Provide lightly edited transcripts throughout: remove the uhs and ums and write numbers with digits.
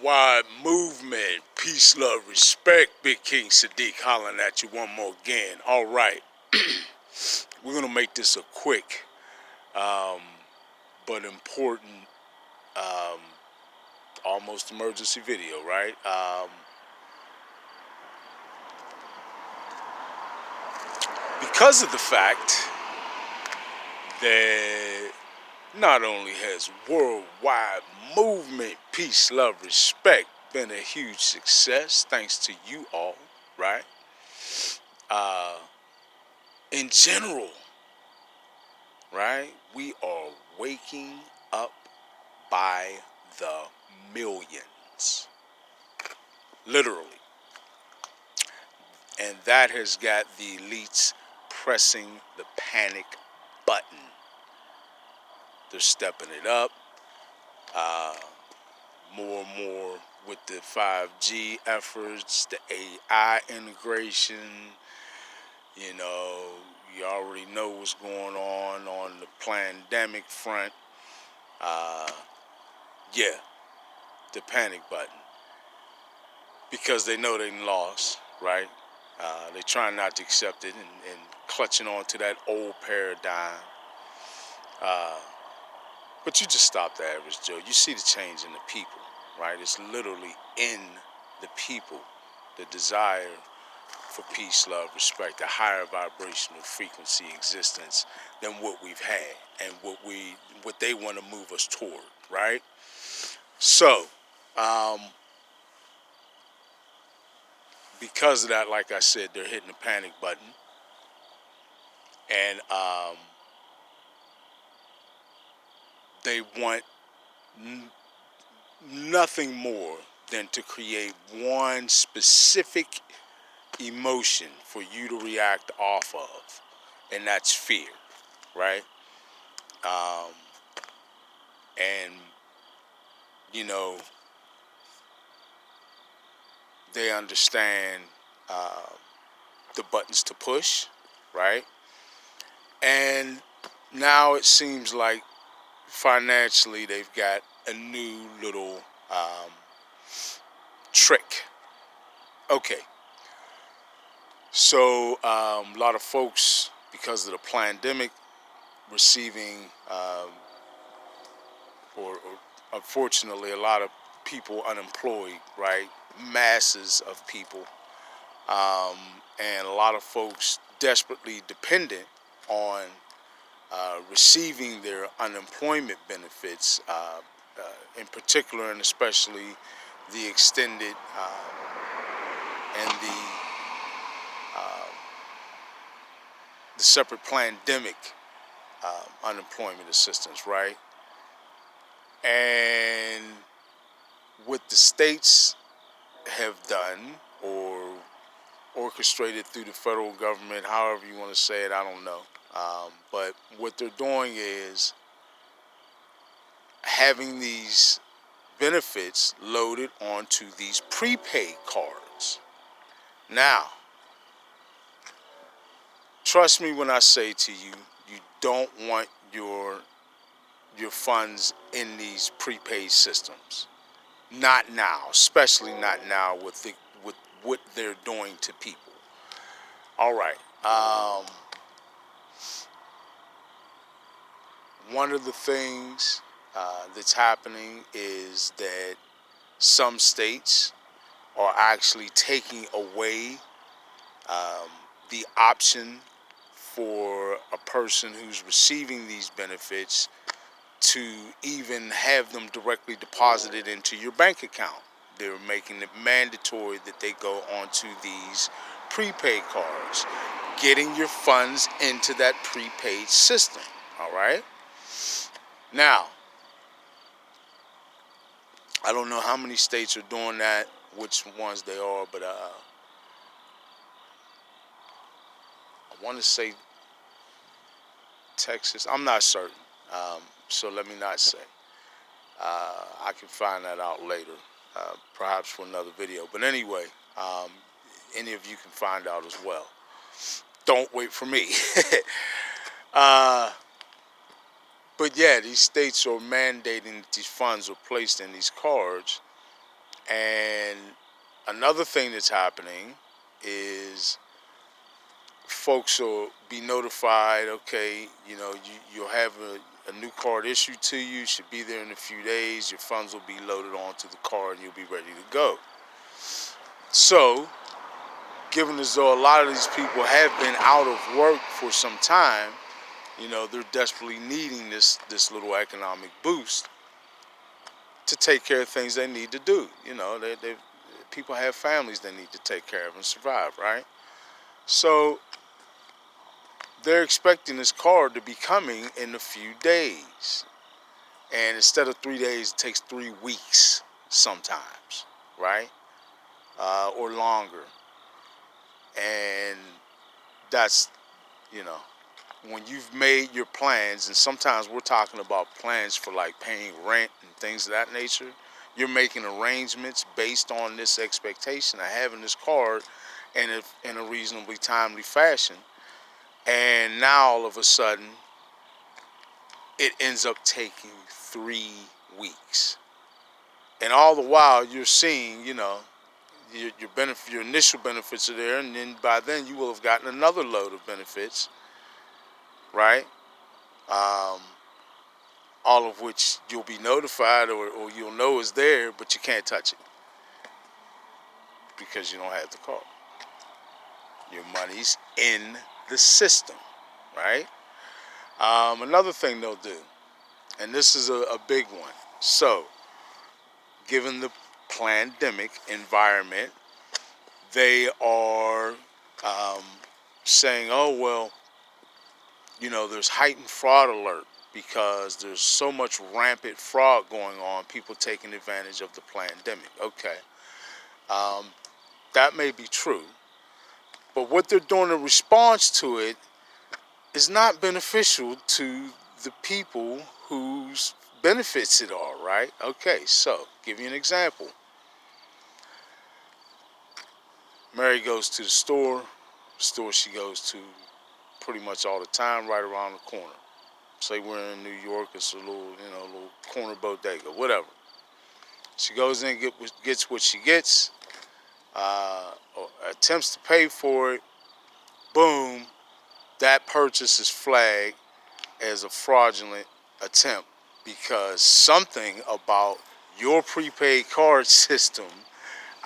worldwide movement. Peace, love, respect. Big King Sadiq hollering at you one more again. All right. We're going to make this a quick but important almost emergency video, right? Because of the fact that not only has worldwide movement, peace, love, respect been a huge success, thanks to you all, right? In general, right? We are waking up by the millions, literally. And that has got the elites pressing the panic button. They're stepping it up more and more with the 5G efforts, the AI integration. You know, you already know what's going on the pandemic front. Yeah, the panic button. Because they know they lost, right? They're trying not to accept it and clutching on to that old paradigm. But you just stop the average Joe. You see the change in the people, right? It's literally in the people, the desire for peace, love, respect, a higher vibrational frequency existence than what we've had and what they want to move us toward, right? So, because of that, like I said, they're hitting the panic button. And they want nothing more than to create one specific emotion for you to react off of, and that's fear, right? And, you know, they understand the buttons to push, right? And now it seems like financially they've got a new little trick. Okay. So a lot of folks, because of the pandemic, receiving, or unfortunately, a lot of people unemployed, right? Masses of people. And a lot of folks desperately dependent on receiving their unemployment benefits, in particular and especially the extended and the separate pandemic unemployment assistance, right? And what the states have done, or orchestrated through the federal government, however you want to say it, I don't know. But what they're doing is having these benefits loaded onto these prepaid cards. Now, trust me when I say to you, you don't want your funds in these prepaid systems. Not now, especially not now with what they're doing to people. All right. One of the things that's happening is that some states are actually taking away the option for a person who's receiving these benefits to even have them directly deposited into your bank account. They're making it mandatory that they go onto these prepaid cards, getting your funds into that prepaid system. All right? Now, I don't know how many states are doing that, which ones they are, but I want to say Texas. I'm not certain, so let me not say. I can find that out later, perhaps for another video. But anyway, any of you can find out as well. Don't wait for me. But yeah, these states are mandating that these funds are placed in these cards And another thing that's happening is folks will be notified, okay, you'll have a new card issued to you, should be there in a few days, your funds will be loaded onto the card, and you'll be ready to go. So, given as though a lot of these people have been out of work for some time, they're desperately needing this little economic boost to take care of things they need to do. People have families they need to take care of and survive, right? So they're expecting this card to be coming in a few days. And instead of 3 days, it takes 3 weeks sometimes, right? Or longer. And that's, when you've made your plans, and sometimes we're talking about plans for like paying rent and things of that nature, you're making arrangements based on this expectation of having this card in a reasonably timely fashion. And now all of a sudden, it ends up taking 3 weeks. And all the while, you're seeing, your initial benefits are there, and then by then you will have gotten another load of benefits, right? All of which you'll be notified or you'll know is there, but you can't touch it because you don't have the card. Your money's in the system, right? Another thing they'll do, and this is a big one. So, given the pandemic environment, they are saying, oh, well, there's heightened fraud alert because there's so much rampant fraud going on, people taking advantage of the pandemic. Okay. That may be true. But what they're doing in response to it is not beneficial to the people whose benefits it are, right? Okay, so give you an example. Mary goes to the store she goes to pretty much all the time, right around the corner. Say we're in New York, it's a little corner bodega, whatever. She goes in, gets what she gets, or attempts to pay for it. Boom, that purchase is flagged as a fraudulent attempt because something about your prepaid card system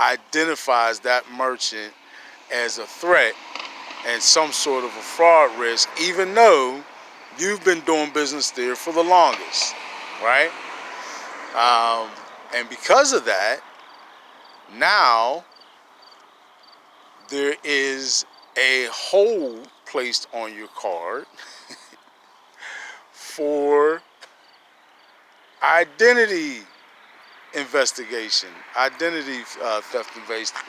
identifies that merchant as a threat and some sort of a fraud risk, even though you've been doing business there for the longest, right? And because of that, now there is a hold placed on your card for identity investigation, identity theft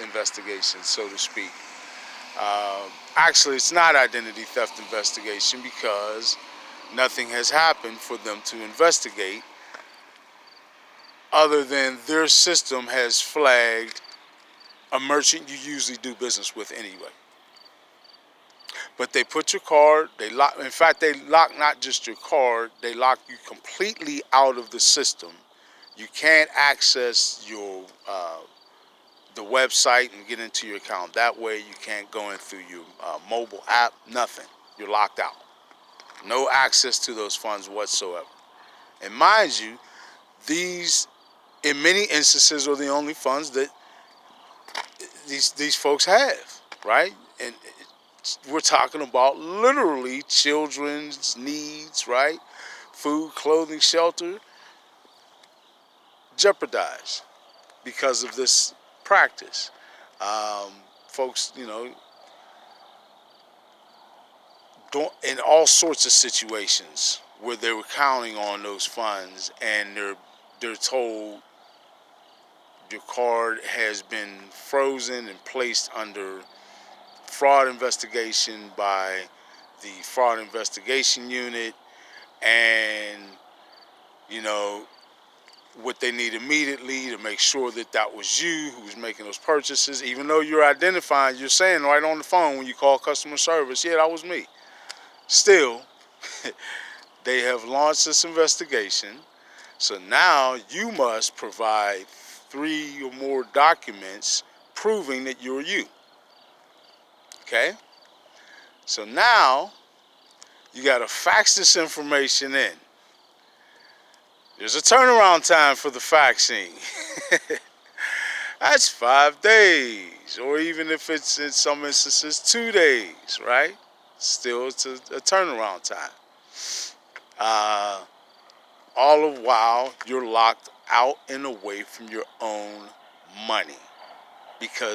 investigation, so to speak. Actually, it's not identity theft investigation because nothing has happened for them to investigate other than their system has flagged a merchant you usually do business with anyway. But they put your card, they lock not just your card, they lock you completely out of the system. You can't access your the website and get into your account that way. You can't go in through your mobile app, nothing. You're locked out. No access to those funds whatsoever. And mind you, these, in many instances, are the only funds that these folks have, right? And we're talking about literally children's needs, right? Food, clothing, shelter, jeopardized because of this practice. Folks, in all sorts of situations where they were counting on those funds and they're told your card has been frozen and placed under fraud investigation by the fraud investigation unit, and what they need immediately to make sure that that was you who was making those purchases, even though you're identifying, you're saying right on the phone when you call customer service, yeah, that was me. Still, they have launched this investigation, so now you must provide 3 or more documents proving that you're you. Okay? So now you got to fax this information in. There's a turnaround time for the faxing. That's 5 days, or even if it's in some instances 2 days, right? Still, it's a turnaround time. All the while, you're locked out and away from your own money because